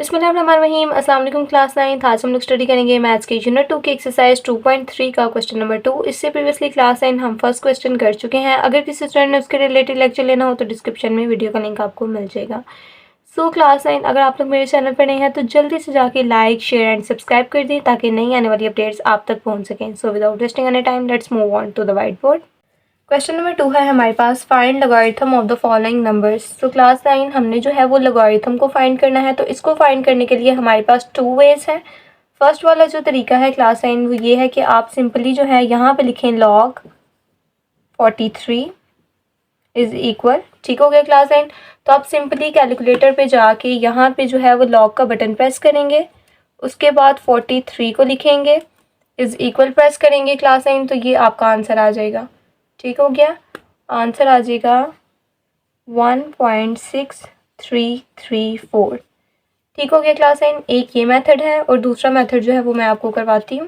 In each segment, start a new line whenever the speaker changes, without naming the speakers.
बिस्मिल्लाहिर्रहमानिर्रहीम। अस्सलाम वालेकुम क्लास 9। आज हम लोग स्टडी करेंगे मैथ्स के यूनिट 2 की एक्सरसाइज 2.3 का क्वेश्चन नंबर 2। इससे प्रीवियसली क्लास 9 हम फर्स्ट क्वेश्चन कर चुके हैं। अगर किसी स्टूडेंट ने उसके रिलेटेड लेक्चर लेना हो तो डिस्क्रिप्शन में वीडियो का लिंक आपको मिल जाएगा। सो क्लास 9 अगर आप लोग मेरे चैनल पर नए हैं तो जल्दी से जाके लाइक शेयर एंड सब्सक्राइब कर दें ताकि नई आने वाली अपडेट्स आप तक पहुँच सकें। So without wasting any time let's move on to the whiteboard. Question number 2 है हमारे पास, find logarithm of the following numbers. तो क्लास 9 हमने जो है वो लॉगरिथम को फाइंड करना है। तो इसको फाइंड करने के लिए हमारे पास 2 वेज है। फर्स्ट वाला जो तरीका है क्लास 9 वो ये है कि आप सिंपली जो है यहाँ पे लिखें log 43 इज इक्वल, ठीक हो गया क्लास 9। तो आप सिंपली कैलकुलेटर पे जाके यहाँ पे जो है वो log का बटन प्रेस करेंगे, उसके बाद 43 को लिखेंगे, इज इक्वल प्रेस करेंगे क्लास 9, तो ये आपका आंसर आ जाएगा। ठीक हो गया, आंसर आ जाएगा 1.6334। ठीक हो गया क्लास 9। एक ये मेथड है और दूसरा मेथड जो है वो मैं आपको करवाती हूँ।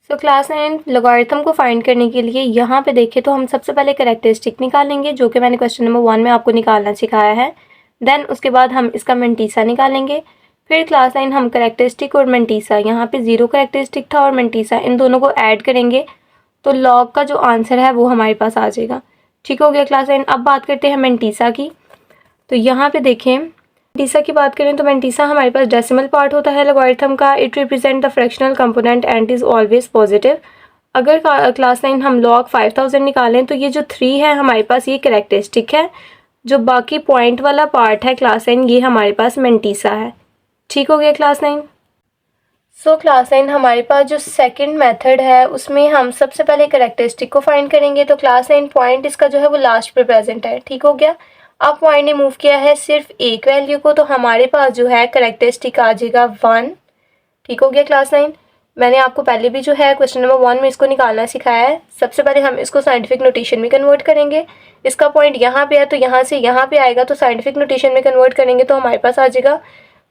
सो क्लास 9 लॉगरिथम को फाइंड करने के लिए यहाँ पे देखें तो हम सबसे पहले कैरेक्टरिस्टिक निकालेंगे जो कि मैंने क्वेश्चन नंबर 1 में आपको निकालना सिखाया है। देन उसके बाद हम इसका मेंटीसा निकालेंगे। फिर क्लास 9 हम कैरेक्टरिस्टिक और मेंटीसा, यहाँ पे 0 कैरेक्टरिस्टिक था और मेंटीसा, इन दोनों को ऐड करेंगे तो लॉग का जो आंसर है वो हमारे पास आ जाएगा। ठीक हो गया क्लास 9। अब बात करते हैं मेंटीसा की। तो यहाँ पे देखें, मेंटीसा की बात करें तो मेंटीसा हमारे पास डेसिमल पार्ट होता है लॉगरिथम का। It represent the fractional component and is always positive. अगर क्लास 9 हम log 5000 निकालें तो ये जो 3 है हमारे पास ये कैरेक्टरिस्टिक है, जो बाकी पॉइंट वाला पार्ट है क्लास 9 ये हमारे पास मेंटीसा है। ठीक हो गया क्लास 9। सो क्लास 9 हमारे पास जो सेकंड मेथड है उसमें हम सबसे पहले कैरेक्टरिस्टिक को फाइंड करेंगे। तो क्लास 9 पॉइंट इसका जो है वो लास्ट पे प्रेजेंट है। ठीक हो गया, अब पॉइंट ने मूव किया है सिर्फ एक वैल्यू को, तो हमारे पास जो है कैरेक्टरिस्टिक आ जाएगा 1। ठीक हो गया क्लास 9। मैंने आपको पहले भी जो है क्वेश्चन नंबर 1 में इसको निकालना सिखाया है। सबसे पहले हम इसको साइंटिफिक नोटेशन में कन्वर्ट करेंगे। इसका पॉइंट यहाँ पे है तो यहाँ से यहाँ पे आएगा, तो साइंटिफिक नोटेशन में कन्वर्ट करेंगे तो हमारे पास आ जाएगा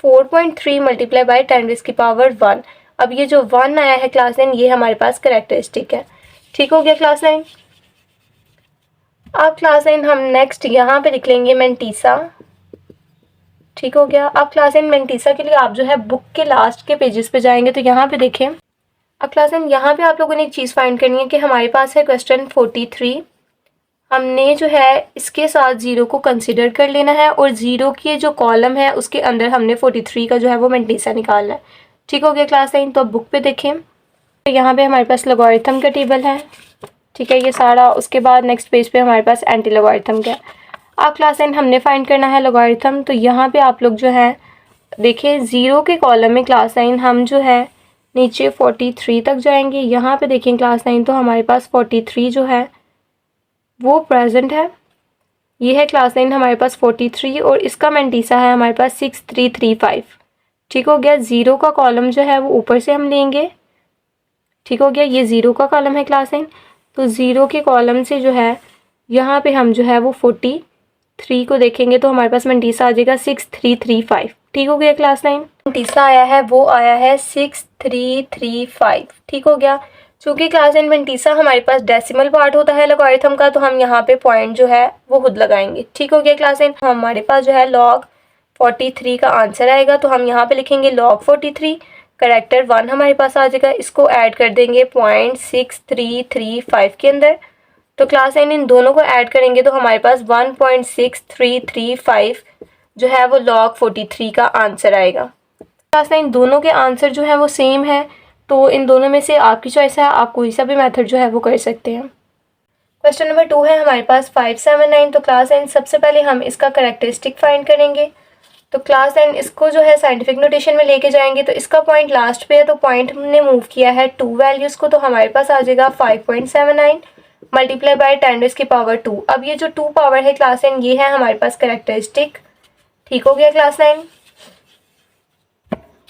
4.3 मल्टीप्लाई बाई 10⁻⁻1। अब ये जो 1 आया है क्लास 9 ये हमारे पास कैरेक्टरिस्टिक है। ठीक हो गया क्लास 9। अब क्लास 9 हम नेक्स्ट यहाँ पे लिख लेंगे मेंटीसा। ठीक हो गया, अब क्लास 9 मेंटीसा के लिए आप जो है बुक के लास्ट के पेजेस पे जाएंगे तो यहाँ पे देखें। अब क्लास 9 यहाँ पे आप लोगों ने एक चीज़ फाइंड करनी है कि हमारे पास है क्वेश्चन 43। हमने जो है इसके साथ 0 को कंसिडर कर लेना है और 0 की जो कॉलम है उसके अंदर हमने 43 का जो है वो मेंटीसा निकालना है। ठीक हो गया क्लास 9। तो अब बुक पे देखें तो यहाँ पे हमारे पास लॉगरिथम का टेबल है। ठीक है, ये सारा। उसके बाद नेक्स्ट पेज पे हमारे पास एंटी लॉगरिथम का। अब क्लास 9 हमने फाइंड करना है लॉगरिथम। तो यहाँ पे आप लोग जो है देखिए 0 के कॉलम में क्लास 9 हम जो है नीचे 43 तक जाएंगे। यहाँ पे देखें क्लास 9 तो हमारे पास 43 जो है वो प्रेजेंट है। ये है क्लास 9 हमारे पास 43 और इसका मेंटीसा है हमारे पास 6335। ठीक हो गया, 0 का कॉलम जो है वो ऊपर से हम लेंगे। ठीक हो गया, ये 0 का कॉलम है क्लास 9, तो 0 के कॉलम से जो है यहाँ पे हम जो है वो 43 को देखेंगे तो हमारे पास मेंटीसा आ जाएगा 6335। ठीक हो गया क्लास 9। मेंटीसा आया है वो आया है 6335। ठीक हो गया, चूँकि क्लास 9 मेंटीसा हमारे पास डेसिमल पार्ट होता है लॉगरिथम का तो हम यहाँ पे पॉइंट जो है वो खुद लगाएंगे। ठीक हो गया क्लास 9। हमारे पास जो है log 43 का आंसर आएगा तो हम यहाँ पे लिखेंगे log 43, करेक्टर 1 हमारे पास आ जाएगा, इसको ऐड कर देंगे 0.6335 के अंदर। तो क्लास 9 इन दोनों को ऐड करेंगे तो हमारे पास 1.6335 जो है वो log 43 का आंसर आएगा। क्लास 9 दोनों के आंसर जो है वो सेम है, तो इन दोनों में से आपकी चॉइस है, आप कोई सा भी मेथड जो है वो कर सकते हैं। क्वेश्चन नंबर 2 है हमारे पास 579। तो क्लास 9 सबसे पहले हम इसका कैरेक्टरिस्टिक फाइंड करेंगे। तो क्लास 9 इसको जो है साइंटिफिक नोटेशन में लेके जाएंगे तो इसका पॉइंट लास्ट पे है, तो पॉइंट हमने मूव किया है 2 वैल्यूज़ को, तो हमारे पास आ जाएगा 5.79 मल्टीप्लाई बाई 10⁻²। अब ये जो 2 पावर है क्लास 9 ये है हमारे पास कैरेक्टरिस्टिक। ठीक हो गया क्लास 9।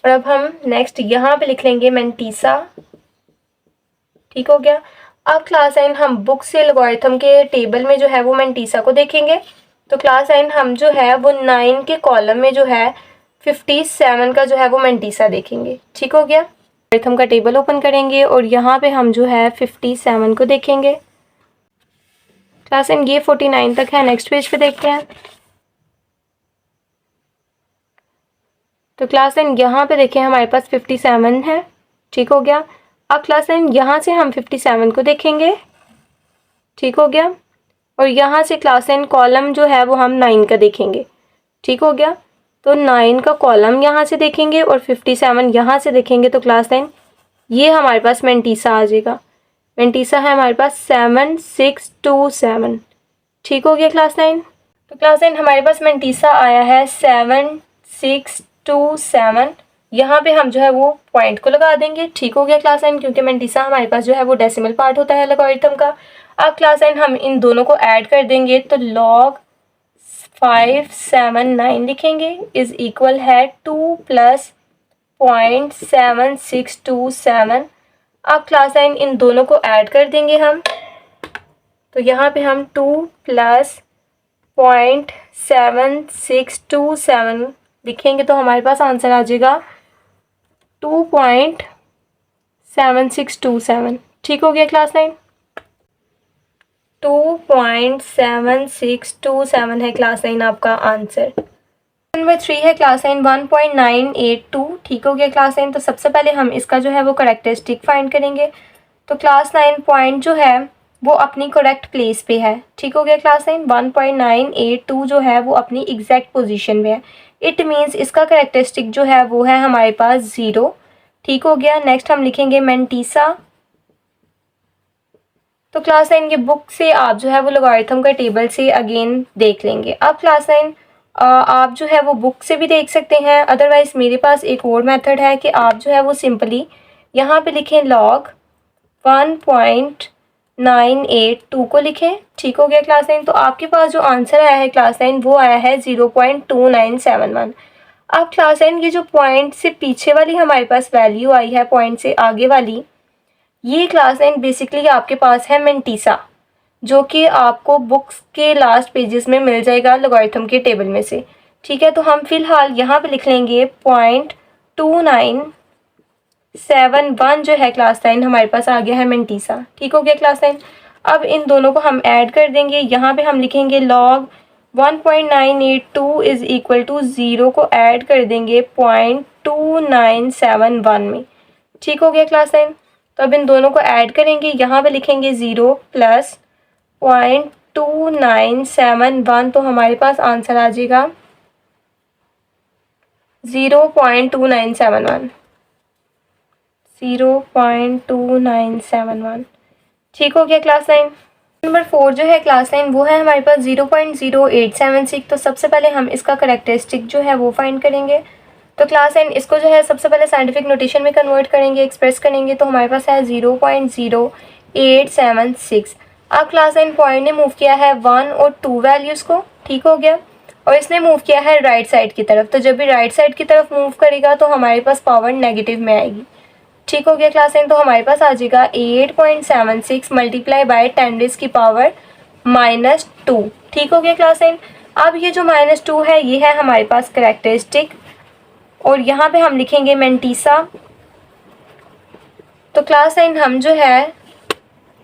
और अब हम नेक्स्ट यहाँ पे लिख लेंगे मेंटीसा। ठीक हो गया, अब क्लास 9 हम बुक से लॉगरिथम के टेबल में जो है वो मेंटीसा को देखेंगे। तो क्लास 9 हम जो है वो 9 के कॉलम में जो है 57 का जो है वो मेंटीसा देखेंगे। ठीक हो गया, लॉगरिथम का टेबल ओपन करेंगे और यहाँ पे हम जो है 57 को देखेंगे। क्लास 9 ये 49 तक है। नेक्स्ट पेज पे देखते हैं। तो क्लास 10 यहाँ पे देखिए हमारे पास 57 है, ठीक हो गया। अब क्लास 10 यहाँ से हम 57 को देखेंगे, ठीक हो गया। और यहाँ से क्लास 10 कॉलम जो है वो हम 9 का देखेंगे, ठीक हो गया। तो 9 का कॉलम यहाँ से देखेंगे और 57 यहाँ से देखेंगे। तो क्लास 10 ये हमारे पास मेंटीसा आ जाएगा। मेंटीसा है हमारे पास 7627, ठीक हो गया क्लास 9। तो क्लास 9 हमारे पास मेंटीसा आया है 7627। यहाँ पे हम जो है वो पॉइंट को लगा देंगे, ठीक हो गया क्लास 9, क्योंकि मेंटीसा हमारे पास जो है वो डेसिमल पार्ट होता है लॉगरिथम का। अब क्लास 9 हम इन दोनों को ऐड कर देंगे तो log 579 लिखेंगे इज इक्वल है 2 प्लस 0.7627। अब क्लास 9 इन दोनों को ऐड कर देंगे हम, तो यहाँ पे हम 2 प्लस 0.7627 लिखेंगे तो हमारे पास आंसर आ जाएगा 2.7627, ठीक हो गया क्लास 9। 2.7627 है क्लास 9 आपका आंसर। नंबर 3 है क्लास 9 1.982, ठीक हो गया क्लास 9। तो सबसे पहले हम इसका जो है वो करेक्टरिस्टिक फाइंड करेंगे। तो क्लास 9 पॉइंट जो है वो अपनी करेक्ट प्लेस पे है, ठीक हो गया क्लास 9। 1.982 जो है वो अपनी एग्जैक्ट पोजीशन में है। इट मीन्स इसका करेक्टरिस्टिक जो है वो है हमारे पास 0, ठीक हो गया। नेक्स्ट हम लिखेंगे मेंटीसा। तो क्लास 9 ये बुक से आप जो है वो लॉगरिथम का टेबल से अगेन देख लेंगे। अब क्लास 9 आप जो है वो बुक से भी देख सकते हैं, अदरवाइज मेरे पास एक और मेथड है कि आप जो है वो सिंपली यहाँ पे लिखें log 1.982 को लिखें, ठीक हो गया क्लास 9। तो आपके पास जो आंसर आया है क्लास 9 वो आया है 0.2971। अब क्लास 9 ये जो पॉइंट से पीछे वाली हमारे पास वैल्यू आई है, पॉइंट से आगे वाली, ये क्लास 9 बेसिकली आपके पास है मेंटीसा, जो कि आपको बुक्स के लास्ट पेजेस में मिल जाएगा लॉगरिथम के टेबल में से, ठीक है। तो हम फिलहाल यहाँ पे लिख लेंगे 0.2971 जो है क्लास 9 हमारे पास आ गया है मेंटीसा, ठीक हो गया क्लास 9। अब इन दोनों को हम ऐड कर देंगे। यहाँ पे हम लिखेंगे log 1.982 इज इक्वल टू 0 को ऐड कर देंगे 0.2971 में, ठीक हो गया क्लास 9। तो अब इन दोनों को ऐड करेंगे, यहाँ पे लिखेंगे 0 प्लस 0.2971, तो हमारे पास आंसर आ जाएगा 0.2971, 0.2971, ठीक हो गया क्लास 9। नंबर 4 जो है क्लास 9 वो है हमारे पास 0.0876। तो सबसे पहले हम इसका करेक्टरिस्टिक जो है वो फाइंड करेंगे। तो क्लास 9 इसको जो है सबसे पहले साइंटिफिक नोटेशन में कन्वर्ट करेंगे, एक्सप्रेस करेंगे, तो हमारे पास है 0.0876। अब क्लास 9 पॉइंट ने मूव किया है 1 और 2 वैल्यूज़ को, ठीक हो गया, और इसने मूव किया है राइट साइड की तरफ। तो जब भी राइट साइड की तरफ मूव करेगा तो हमारे पास पावर नेगेटिव में आएगी, ठीक हो गया क्लास 9। तो हमारे पास आ जाएगा 8.76 मल्टीप्लाई बाय 10 की पावर -2, ठीक हो गया क्लास 9। अब ये जो -2 है ये है हमारे पास करेक्टरिस्टिक, और यहाँ पे हम लिखेंगे मेंटीसा। तो क्लास 9 हम जो है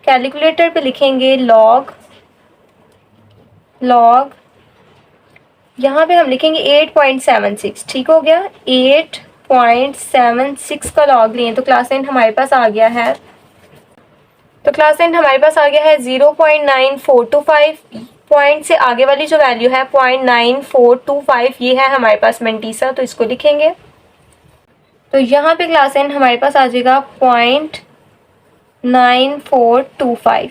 कैलकुलेटर पे लिखेंगे log यहाँ पे हम लिखेंगे 8.76, ठीक हो गया। 8.76 का log लिए तो क्लास 9 हमारे पास आ गया है, तो क्लास 9 हमारे पास आ गया है 0.9425। पॉइंट से आगे वाली जो वैल्यू है 0.9425 ये है हमारे पास मेंटीसा, तो इसको लिखेंगे। तो यहाँ पे क्लास 9 हमारे पास आ जाएगा 0.9425,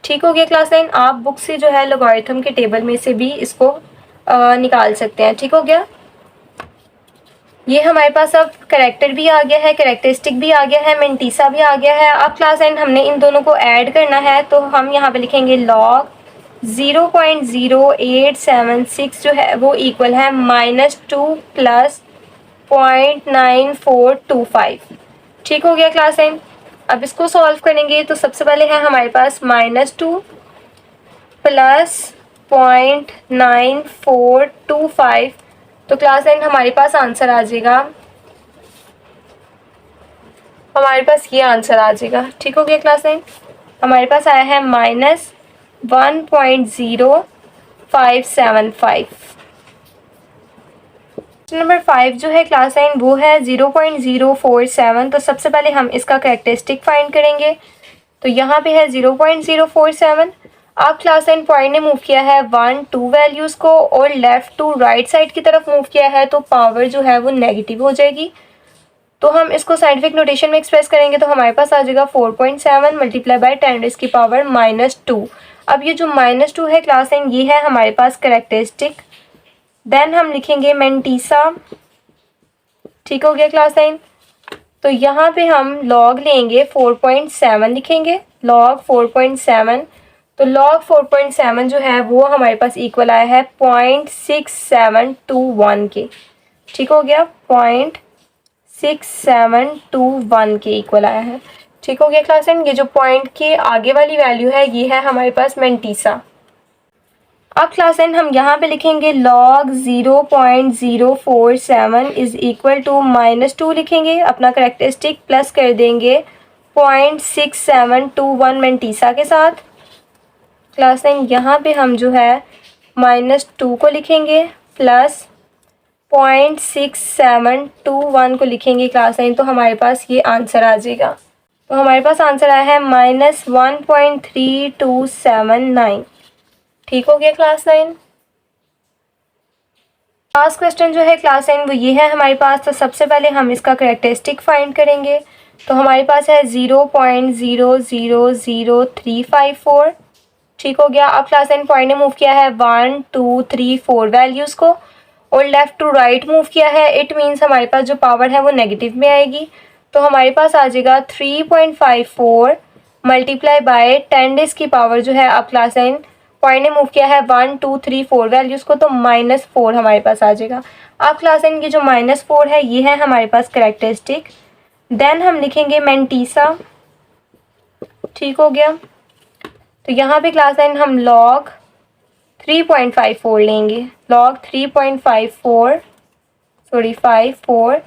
ठीक हो गया क्लास 9। आप बुक से जो है लॉगरिथम के टेबल में से भी इसको निकाल सकते हैं, ठीक हो गया। ये हमारे पास अब करेक्टर भी आ गया है, करेक्टरिस्टिक भी आ गया है, मेंटीसा भी आ गया है। अब क्लास 9 हमने इन दोनों को ऐड करना है, तो हम यहाँ पे लिखेंगे log 0.0876 जो है वो इक्वल है -2 प्लस 0.9425, ठीक हो गया क्लास 9। अब इसको सॉल्व करेंगे तो सबसे पहले है हमारे पास -2 प्लस 0.9425, तो क्लास 9 हमारे पास आंसर आ जाएगा, हमारे पास ये आंसर आ जाएगा, ठीक हो गया क्लास 9। हमारे पास आया है -1.0575, नंबर 5 जो है क्लास 9 वो है 0.047। तो सबसे पहले हम इसका कैरेक्टरिस्टिक फाइंड करेंगे। तो यहाँ पे है 0.047। अब क्लास 9 पॉइंट ने मूव किया है 1 2 वैल्यूज़ को और लेफ़्ट टू राइट साइड की तरफ मूव किया है, तो पावर जो है वो नेगेटिव हो जाएगी। तो हम इसको साइंटिफिक नोटेशन में एक्सप्रेस करेंगे तो हमारे पास आ जाएगा 4.7 मल्टीप्लाई बाय 10⁻⁻²। अब ये जो -2 है क्लास 9 ये है हमारे पास कैरेक्टरिस्टिक। देन हम लिखेंगे मेंटीसा। ठीक हो गया क्लास 9। तो यहाँ पे हम लॉग लेंगे 4.7 लिखेंगे, लॉग 4.7। तो लॉग 4.7 जो है वो हमारे पास इक्वल आया है 0.6721 के। ठीक हो गया, 0.6721 के इक्वल आया है। ठीक हो गया क्लास 9। ये जो पॉइंट के आगे वाली वैल्यू है ये है हमारे पास मेंटीसा। अब क्लास 9 हम यहाँ पे लिखेंगे log 0.047 इज इक्वल टू -2 लिखेंगे, अपना करेक्टरिस्टिक प्लस कर देंगे 0.6721 मेंटीसा के साथ। क्लास 9 यहाँ पे हम जो है -2 को लिखेंगे प्लस 0.6721 को लिखेंगे क्लास 9। तो हमारे पास ये आंसर आ जाएगा। तो हमारे पास आंसर आया है -1.3279। ठीक हो गया क्लास 9। लास्ट क्वेश्चन जो है क्लास 9 वो ये है हमारे पास। तो सबसे पहले हम इसका करेक्टरिस्टिक फाइंड करेंगे। तो हमारे पास है 0.000354। ठीक हो गया। अब क्लास 9 पॉइंट ने मूव किया है 1 2 3 4 वैल्यूज़ को और लेफ़्ट टू राइट मूव किया है। इट मीन्स हमारे पास जो पावर है वो नेगेटिव में आएगी। तो हमारे पास आ जाएगा 3.54 मल्टीप्लाई बाय 10⁻⁻, जो है अब क्लास 9 पॉइंट ने मूव किया है 1 2 3 4 वैल्यूज़ को, तो -4 हमारे पास आ जाएगा। अब क्लास 9 की जो -4 है ये है हमारे पास करेक्टरिस्टिक। देन हम लिखेंगे मेंटीसा। ठीक हो गया। तो यहाँ पे क्लास 9 हम log 3.54 लेंगे, log 3.54 54।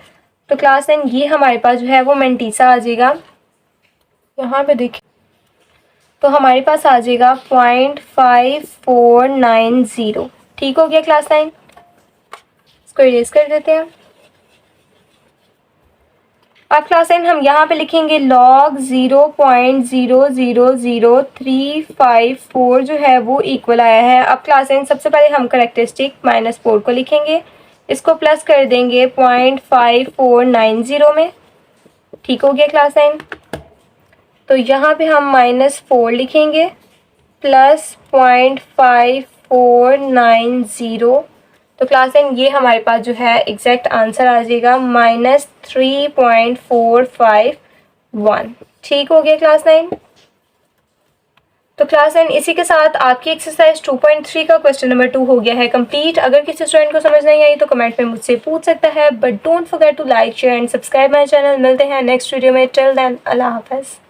तो क्लास 9 ये हमारे पास जो है वो मेंटीसा आ जाएगा। यहाँ पे देखिए तो हमारे पास आ जाएगा 0.5490। ठीक हो गया क्लास 9। इसको इरेज कर देते हैं। अब क्लास 9 हम यहाँ पे लिखेंगे log 0.000354 जो है वो इक्वल आया है। अब क्लास 9 सबसे पहले हम करेक्टरिस्टिक -4 को लिखेंगे, इसको प्लस कर देंगे 0.5490 में। ठीक हो गया क्लास 9। तो यहाँ पे हम -4 लिखेंगे प्लस 0.5490। तो क्लास 9 ये हमारे पास जो है एग्जैक्ट आंसर आ जाएगा -3.451। ठीक हो गया क्लास 9। तो क्लास 9 इसी के साथ आपकी एक्सरसाइज 2.3 का क्वेश्चन नंबर 2 हो गया है कंप्लीट। अगर किसी स्टूडेंट को समझ नहीं आई तो कमेंट में मुझसे पूछ सकता है, but don't forget to like share and subscribe my channel. मिलते हैं नेक्स्ट वीडियो में। टिल देन अल्लाह हाफ़िज़।